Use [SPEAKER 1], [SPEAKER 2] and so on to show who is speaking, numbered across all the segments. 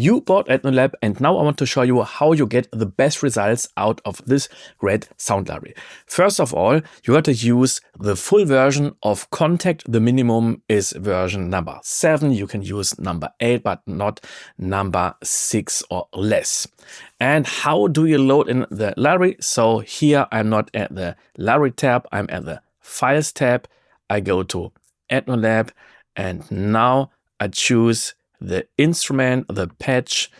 [SPEAKER 1] You bought Ethno Lab, and now I want to show you how you get the best results out of this great sound library. First of all, you got to use the full version of Kontakt. The minimum is version number 7. You can use number 8, but not number 6 or less. And how do you load in the library? So here I'm not at the library tab, I'm at the Files tab. I go to Ethno Lab, and now I choose the instrument, the patch,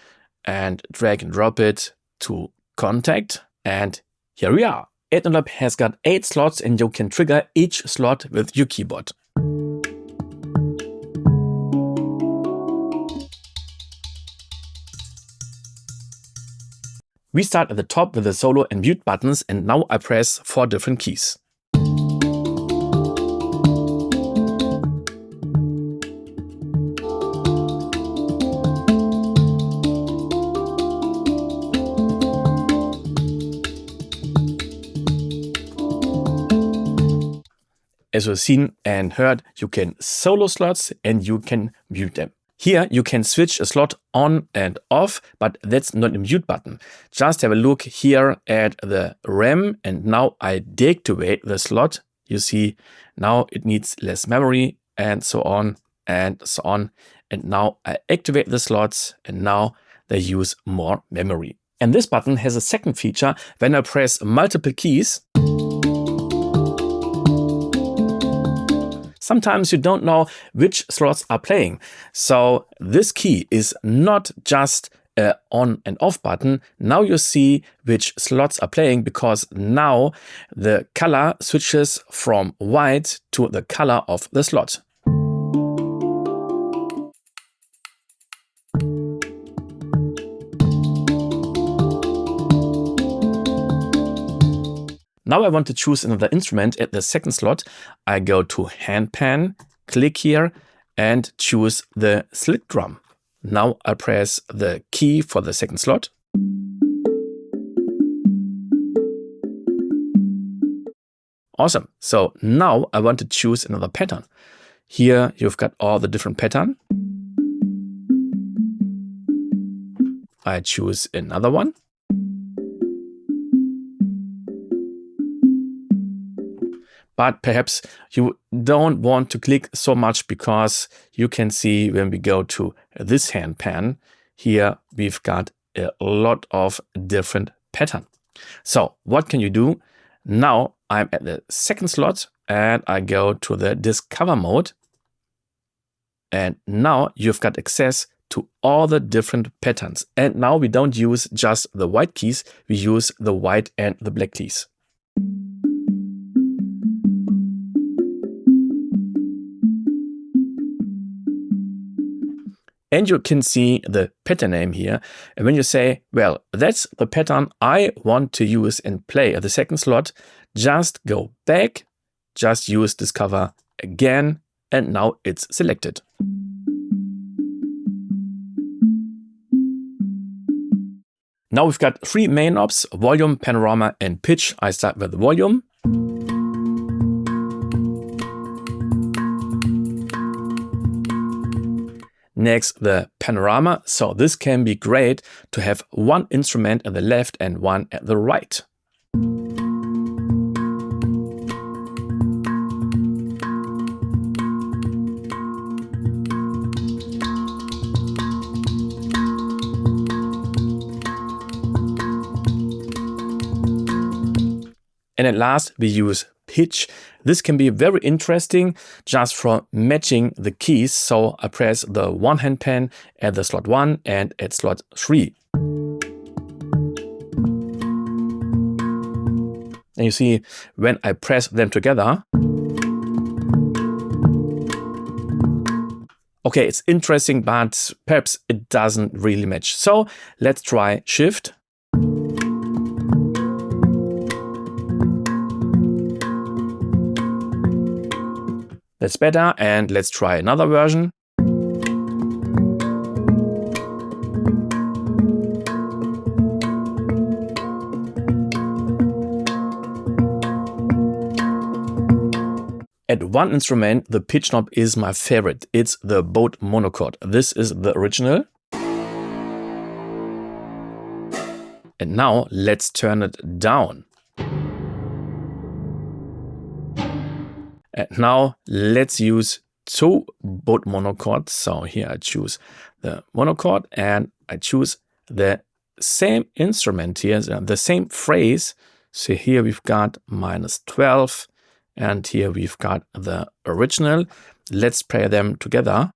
[SPEAKER 1] and drag and drop it to Kontakt. And here we are. Ethno Lab has got 8 slots, and you can trigger each slot with your keyboard. We start at the top with the solo and mute buttons, and now I press 4 different keys. As you've seen and heard, you can solo slots and you can mute them. Here you can switch a slot on and off, but that's not a mute button. Just have a look here at the RAM, and now I deactivate the slot. You see now it needs less memory, and so on and so on. And now I activate the slots, and now they use more memory. And this button has a second feature. When I press multiple keys, sometimes you don't know which slots are playing. So this key is not just an on and off button. Now you see which slots are playing, because now the color switches from white to the color of the slot. Now I want to choose another instrument at the second slot. I go to Hand Pan, click here, and choose the slick drum. Now I press the key for the second slot. Awesome. So now I want to choose another pattern. Here you've got all the different patterns. I choose another one. But perhaps you don't want to click so much, because you can see when we go to this hand pan, here we've got a lot of different patterns. So what can you do? Now I'm at the second slot and I go to the Discover mode. And now you've got access to all the different patterns. And now we don't use just the white keys, we use the white and the black keys. And you can see the pattern name here. And when you say, well, that's the pattern I want to use and play at the second slot, just go back, just use Discover again, and now it's selected. Now we've got 3 main knobs: volume, panorama, and pitch. I start with the volume. Next, the panorama. So this can be great to have one instrument at the left and one at the right. And at last, we use pitch. This can be very interesting just for matching the keys. So I press the one hand pan at the slot 1 and at slot 3. And you see, when I press them together, okay, it's interesting, but perhaps it doesn't really match. So let's try Shift. That's better, and let's try another version. At one instrument, the pitch knob is my favorite. It's the Bode monochord. This is the original. And now let's turn it down. And now let's use two both monochords. So here I choose the monochord and I choose the same instrument here, the same phrase. So here we've got -12 and here we've got the original. Let's play them together.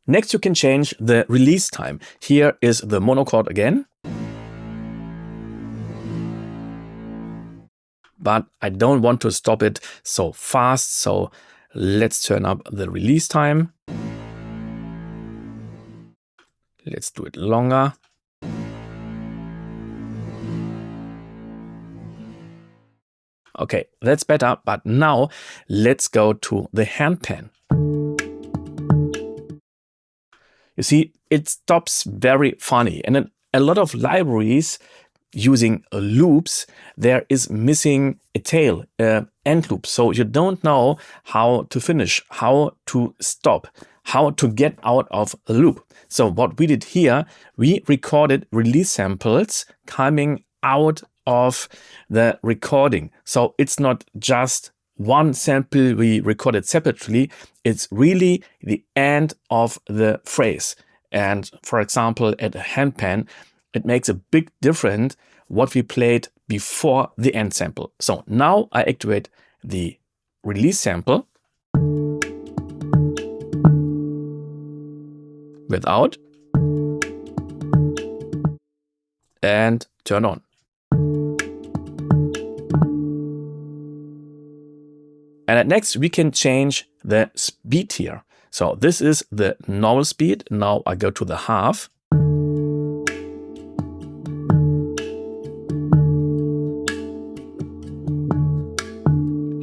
[SPEAKER 1] Next, you can change the release time. Here is the monochord again. But I don't want to stop it so fast, so let's turn up the release time. Let's do it longer. Okay, that's better, but now let's go to the handpan. You see, it stops very funny, and in a lot of libraries using loops, there is missing a tail, end loop. So you don't know how to finish, how to stop, how to get out of a loop. So what we did here, we recorded release samples coming out of the recording. So it's not just one sample we recorded separately, it's really the end of the phrase. And for example, at a handpan, it makes a big difference what we played before the end sample. So now I activate the release sample without and turn on. And next we can change the speed here. So this is the normal speed. Now I go to the half.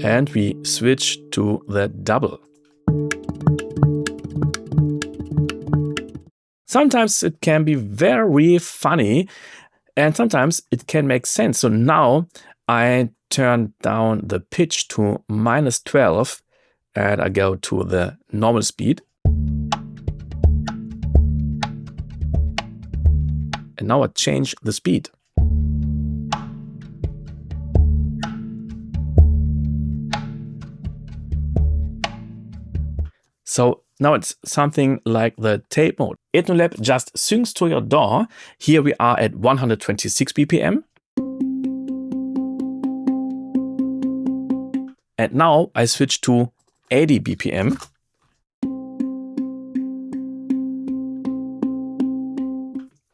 [SPEAKER 1] And we switch to the double. Sometimes it can be very funny and sometimes it can make sense. So now I turn down the pitch to -12 and I go to the normal speed. And now I change the speed. So now it's something like the tape mode. Ethno Lab just syncs to your DAW. Here we are at 126 BPM. And now I switch to 80 BPM.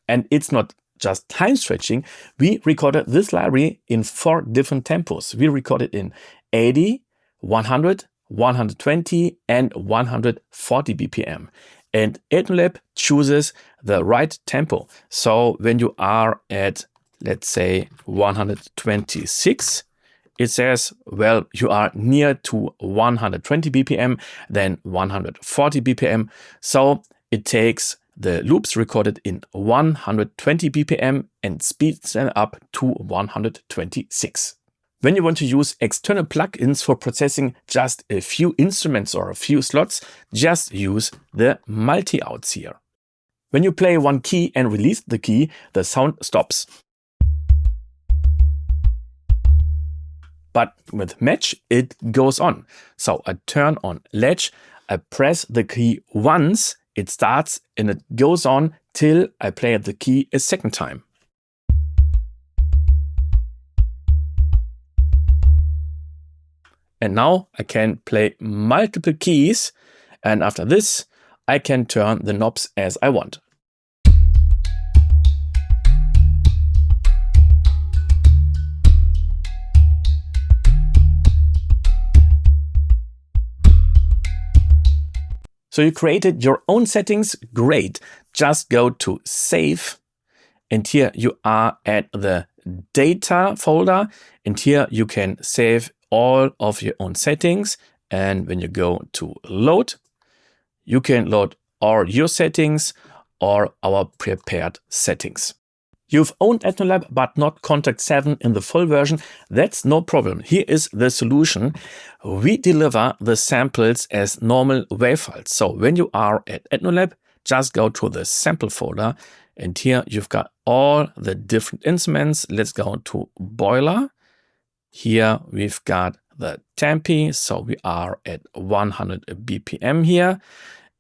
[SPEAKER 1] And it's not just time stretching. We recorded this library in 4 different tempos. We recorded in 80, 100, 120 and 140 BPM. And Ethno Lab chooses the right tempo. So when you are at, let's say, 126, it says, well, you are near to 120 BPM, then 140 BPM. So it takes the loops recorded in 120 BPM and speeds them up to 126. When you want to use external plugins for processing just a few instruments or a few slots, just use the multi-outs here. When you play one key and release the key, the sound stops. But with Match, it goes on. So I turn on Latch, I press the key once, it starts and it goes on till I play the key a second time. And now I can play multiple keys, and after this, I can turn the knobs as I want. So you created your own settings, great. Just go to Save, and here you are at the Data folder, and here you can save all of your own settings. And when you go to Load, you can load all your settings or our prepared settings. You've owned Ethno Lab but not Kontakt-7 in the full version. That's no problem. Here is the solution. We deliver the samples as normal WAV files. So when you are at Ethno Lab, just go to the sample folder, and here you've got all the different instruments. Let's go to boiler. Here we've got the Tempi, so we are at 100 BPM here,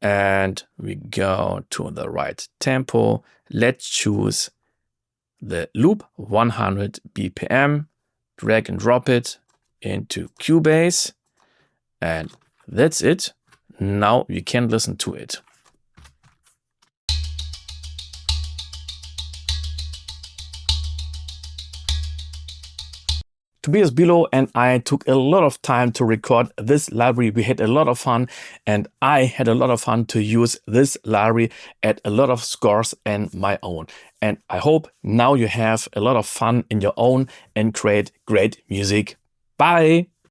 [SPEAKER 1] and we go to the right tempo. Let's choose the loop 100 BPM, drag and drop it into Cubase, and that's it. Now you can listen to it. Tobias Bilo and I took a lot of time to record this library. We had a lot of fun, and I had a lot of fun to use this library at a lot of scores and my own. And I hope now you have a lot of fun in your own and create great music. Bye!